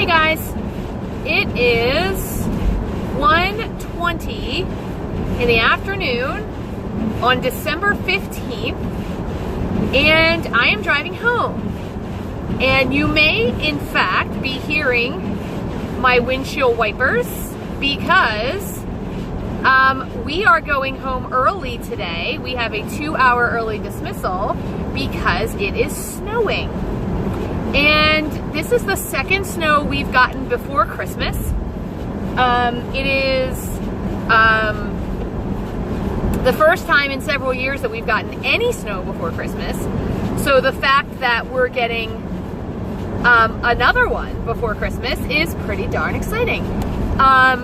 Hey guys, it is 1:20 in the afternoon on December 15th, and I am driving home. And you may, in fact, be hearing my windshield wipers because we are going home early today. We have a 2-hour early dismissal because it is snowing. And this is the second snow we've gotten before Christmas. It is the first time in several years that we've gotten any snow before Christmas. So the fact that we're getting another one before Christmas is pretty darn exciting. I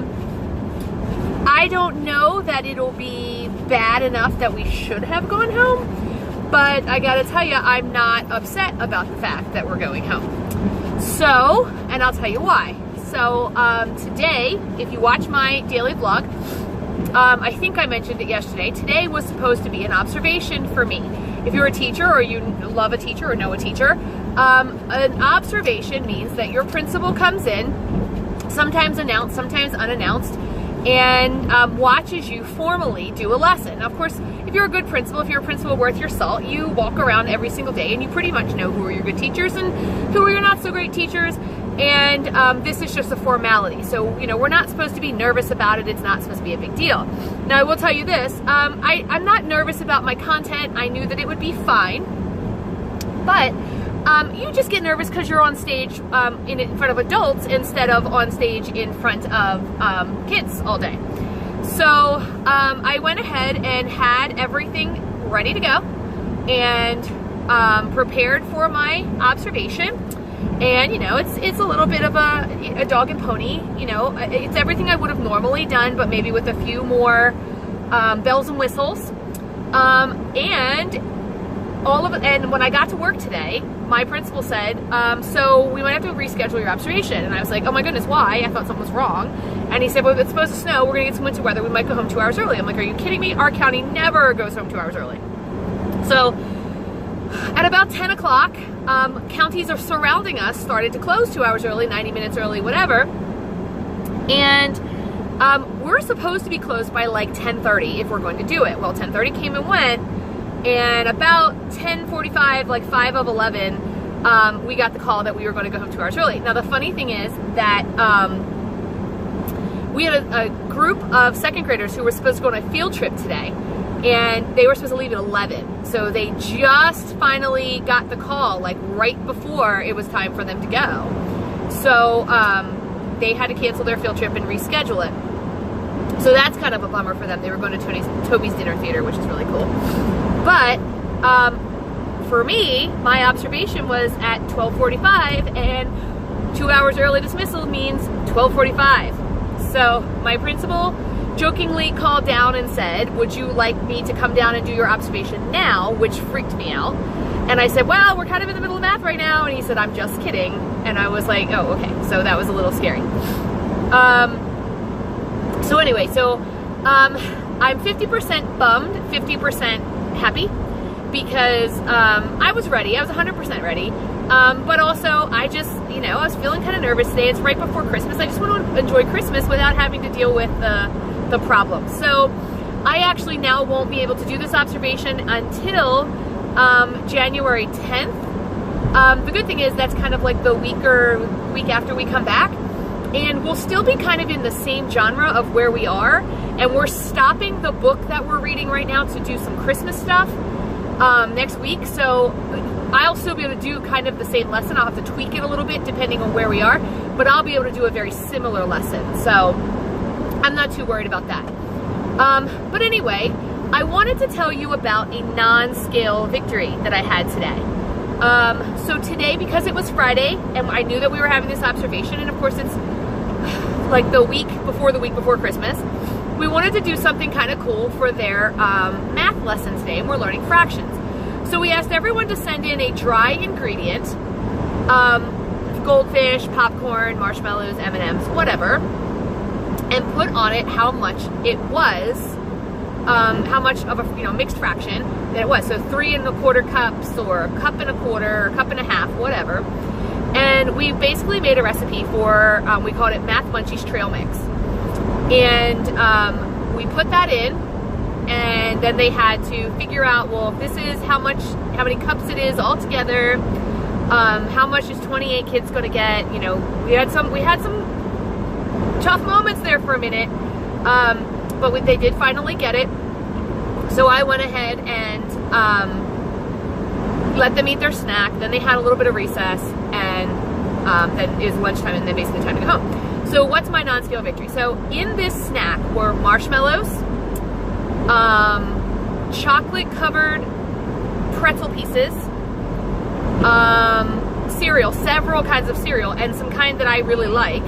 don't know that it'll be bad enough that we should have gone home, but I gotta tell you, I'm not upset about the fact that we're going home. So, and I'll tell you why. So today, if you watch my daily vlog, I think I mentioned it yesterday, today was supposed to be an observation for me. If you're a teacher or you love a teacher or know a teacher, an observation means that your principal comes in, sometimes announced, sometimes unannounced, and watches you formally do a lesson. Now, of course, if you're a good principal, if you're a principal worth your salt, you walk around every single day and you pretty much know who are your good teachers and who are your not so great teachers. And this is just a formality. So, you know, we're not supposed to be nervous about it. It's not supposed to be a big deal. Now, I will tell you this. I'm not nervous about my content. I knew that it would be fine. But you just get nervous because you're on stage in front of adults instead of on stage in front of kids all day. So I went ahead and had everything ready to go and prepared for my observation. And, you know, it's a little bit of a dog and pony, you know, it's everything I would have normally done, but maybe with a few more bells and whistles. And when I got to work today, my principal said, so we might have to reschedule your observation. And I was like, oh my goodness, why? I thought something was wrong. And he said, well, if it's supposed to snow, we're gonna get some winter weather, we might go home 2 hours early. I'm like, are you kidding me? Our county never goes home 2 hours early. So at about 10 o'clock, counties are surrounding us started to close 2 hours early, 90 minutes early, whatever. And we're supposed to be closed by like 10:30 if we're going to do it. Well, 10:30 came and went, and about 10:45, like 5 of 11, we got the call that we were going to go home 2 hours early. Now, the funny thing is that we had a group of second graders who were supposed to go on a field trip today, and they were supposed to leave at 11. So they just finally got the call, like right before it was time for them to go. So they had to cancel their field trip and reschedule it. So that's kind of a bummer for them. They were going to Toby's Dinner Theater, which is really cool. But for me, my observation was at 12:45, and 2 hours early dismissal means 12:45. So my principal jokingly called down and said, would you like me to come down and do your observation now, which freaked me out. And I said, well, we're kind of in the middle of math right now. And he said, I'm just kidding. And I was like, oh, okay. So that was a little scary. So anyway, I'm 50% bummed, 50% happy, because I was ready. I was 100% ready. But also, I just, you know, I was feeling kind of nervous today. It's right before Christmas. I just want to enjoy Christmas without having to deal with the problem. So I actually now won't be able to do this observation until January 10th. The good thing is that's kind of like the week after we come back. And we'll still be kind of in the same genre of where we are. And we're stopping the book that we're reading right now to do some Christmas stuff next week. So I'll still be able to do kind of the same lesson. I'll have to tweak it a little bit depending on where we are. But I'll be able to do a very similar lesson. So I'm not too worried about that. But anyway, I wanted to tell you about a non-scale victory that I had today. So today, because it was Friday, and I knew that we were having this observation, and of course it's like the week before Christmas, we wanted to do something kind of cool for their math lesson today, and we're learning fractions. So we asked everyone to send in a dry ingredient, goldfish, popcorn, marshmallows, M&Ms, whatever, and put on it how much it was, how much of a mixed fraction that it was. So 3 1/4 cups, or 1 1/4 cups, or 1 1/2 cups, whatever. And we basically made a recipe for, we called it Math Munchies Trail Mix. And we put that in, and then they had to figure out, well, if this is how many cups it is all together, how much is 28 kids going to get. You know, we had some tough moments there for a minute, but they did finally get it. So I went ahead and let them eat their snack. Then they had a little bit of recess, and then it was lunchtime, and then basically time to go home. So what's my non-scale victory? So in this snack were marshmallows, chocolate-covered pretzel pieces, cereal, several kinds of cereal, and some kind that I really like,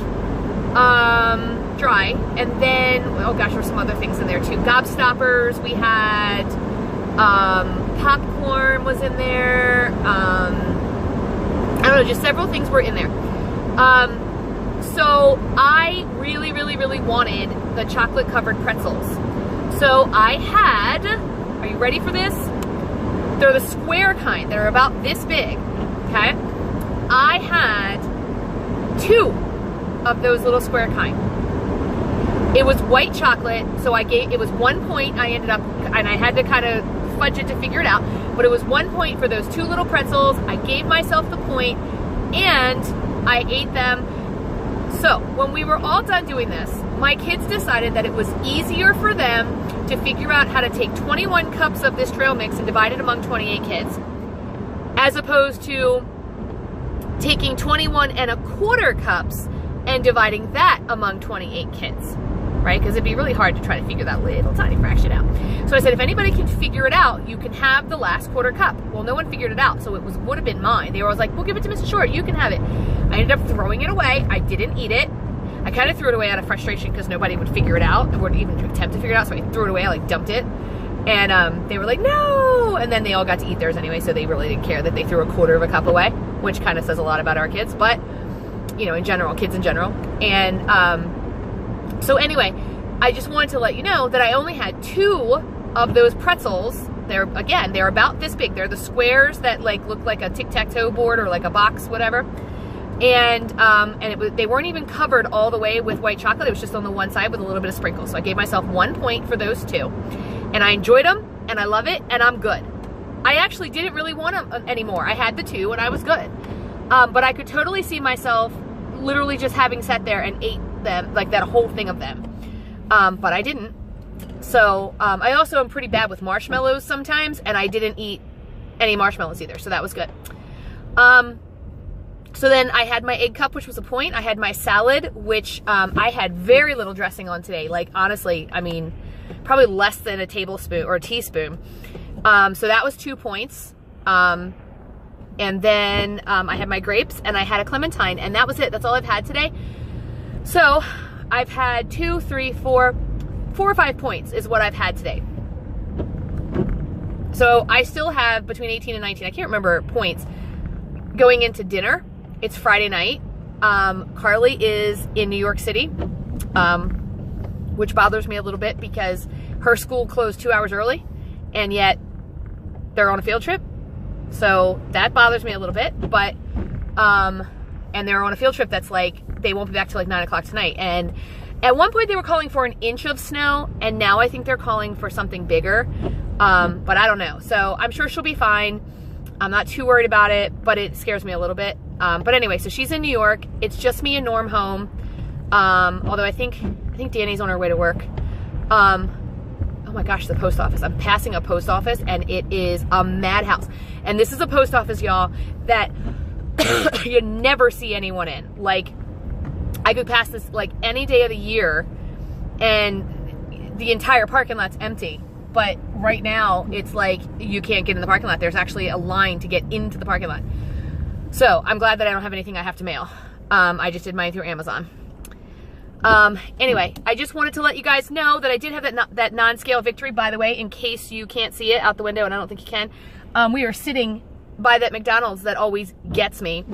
dry, and then, oh gosh, there's some other things in there too. Gobstoppers, we had, popcorn was in there, I don't know, just several things were in there. So I really, really, really wanted the chocolate covered pretzels. So I had, are you ready for this? They're the square kind. They're about this big, okay? I had 2 of those little square kind. It was white chocolate, so it was 1 point. I ended up, and I had to kind of fudge it to figure it out, but it was 1 point for those 2 little pretzels. I gave myself the point, and I ate them. So when we were all done doing this, my kids decided that it was easier for them to figure out how to take 21 cups of this trail mix and divide it among 28 kids, as opposed to taking 21¼ cups and dividing that among 28 kids, right? Because it'd be really hard to try to figure that little tiny fraction out. So I said, if anybody can figure it out, you can have the last ¼ cup. Well, no one figured it out, so it would have been mine. They were always like, we'll give it to Mrs. Short, you can have it. I ended up throwing it away. I didn't eat it. I kind of threw it away out of frustration because nobody would figure it out, or would even attempt to figure it out, so I threw it away. I like dumped it. And they were like, no! And then they all got to eat theirs anyway, so they really didn't care that they threw 1/4 cup away, which kind of says a lot about our kids, but, you know, in general, kids in general. And so anyway, I just wanted to let you know that I only had 2 of those pretzels. They're about this big. They're the squares that like look like a tic-tac-toe board or like a box, whatever. And they weren't even covered all the way with white chocolate. It was just on the one side with a little bit of sprinkles. So I gave myself 1 point for those 2. And I enjoyed them, and I love it, and I'm good. I actually didn't really want them anymore. I had the 2, and I was good. But I could totally see myself literally just having sat there and ate them, like that whole thing of them. But I didn't. So I also am pretty bad with marshmallows sometimes, and I didn't eat any marshmallows either, so that was good. So then I had my egg cup, which was a point. I had my salad, which I had very little dressing on today. Like, honestly, I mean, probably less than a tablespoon or a teaspoon. So that was 2 points. And then I had my grapes, and I had a clementine, and that was it. That's all I've had today. So I've had 2, 3, 4 or 5 points is what I've had today. So I still have between 18 and 19, I can't remember, points going into dinner. It's Friday night. Carly is in New York City, which bothers me a little bit because her school closed 2 hours early, and yet they're on a field trip. So that bothers me a little bit, but, and they're on a field trip that's like, they won't be back till like 9 o'clock tonight. And at one point they were calling for 1 inch of snow, and now I think they're calling for something bigger, but I don't know. So I'm sure she'll be fine. I'm not too worried about it, but it scares me a little bit. But anyway, so she's in New York. It's just me and Norm home. Although I think Danny's on her way to work. Oh my gosh, the post office. I'm passing a post office, and it is a madhouse. And this is a post office, y'all, that you never see anyone in. Like, I could pass this like any day of the year, and the entire parking lot's empty. But right now, it's like you can't get in the parking lot. There's actually a line to get into the parking lot. So I'm glad that I don't have anything I have to mail. I just did mine through Amazon. Anyway, I just wanted to let you guys know that I did have that non-scale victory, by the way, in case you can't see it out the window, and I don't think you can. We are sitting by that McDonald's that always gets me.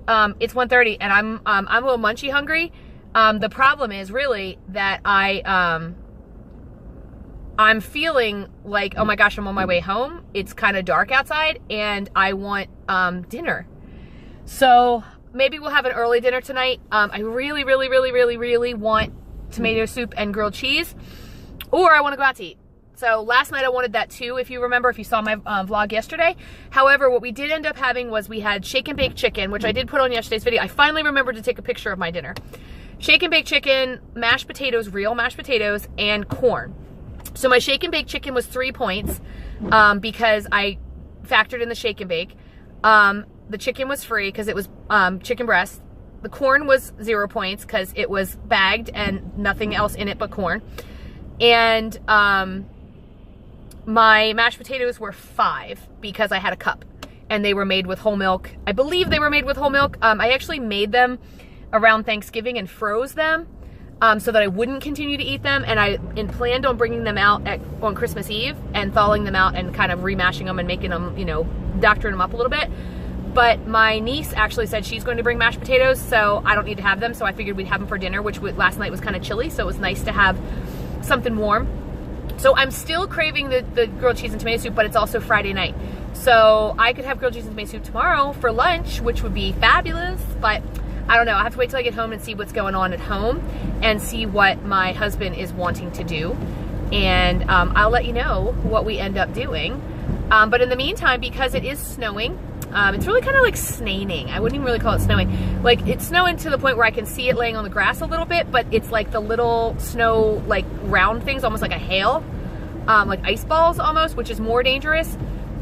It's 1:30, and I'm a little munchy hungry. The problem is really that I'm feeling like, oh my gosh, I'm on my way home. It's kind of dark outside, and I want dinner. So maybe we'll have an early dinner tonight. I really, really, really, really, really want tomato soup and grilled cheese, or I want to go out to eat. So last night I wanted that too, if you remember, if you saw my vlog yesterday. However, what we did end up having was we had shake and bake chicken, which I did put on yesterday's video. I finally remembered to take a picture of my dinner. Shake and bake chicken, mashed potatoes, real mashed potatoes, and corn. So my shake and bake chicken was 3 points because I factored in the shake and bake. The chicken was free because it was chicken breast. The corn was 0 points because it was bagged and nothing else in it but corn. And my mashed potatoes were 5 because I had a cup and they were made with whole milk. I believe they were made with whole milk. I actually made them around Thanksgiving and froze them so that I wouldn't continue to eat them. And I planned on bringing them out on Christmas Eve and thawing them out and kind of remashing them and making them, you know, doctoring them up a little bit. But my niece actually said she's going to bring mashed potatoes, so I don't need to have them. So I figured we'd have them for dinner, which last night was kind of chilly, so it was nice to have something warm. So I'm still craving the grilled cheese and tomato soup, but it's also Friday night. So I could have grilled cheese and tomato soup tomorrow for lunch, which would be fabulous, but I don't know. I have to wait till I get home and see what's going on at home and see what my husband is wanting to do. And I'll let you know what we end up doing. But in the meantime, because it is snowing, it's really kind of like snaining. I wouldn't even really call it snowing. Like, it's snowing to the point where I can see it laying on the grass a little bit, but it's like the little snow, like round things, almost like a hail, like ice balls almost, which is more dangerous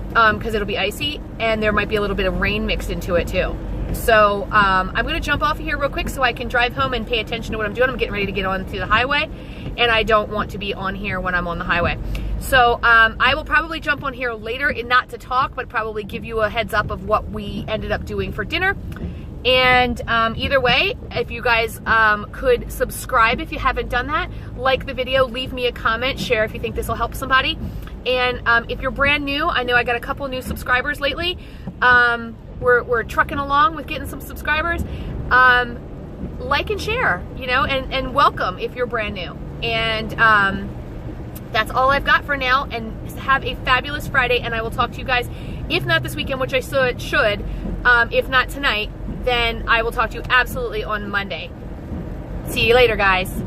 because it'll be icy, and there might be a little bit of rain mixed into it too. So I'm gonna jump off here real quick so I can drive home and pay attention to what I'm doing. I'm getting ready to get on to the highway, and I don't want to be on here when I'm on the highway. So I will probably jump on here later, not to talk, but probably give you a heads up of what we ended up doing for dinner. And either way, if you guys could subscribe if you haven't done that, like the video, leave me a comment, share if you think this will help somebody. And if you're brand new, I know I got a couple new subscribers lately. We're trucking along with getting some subscribers. Like and share, you know, and welcome if you're brand new. And that's all I've got for now, and have a fabulous Friday, and I will talk to you guys, if not this weekend, which I should, if not tonight, then I will talk to you absolutely on Monday. See you later, guys.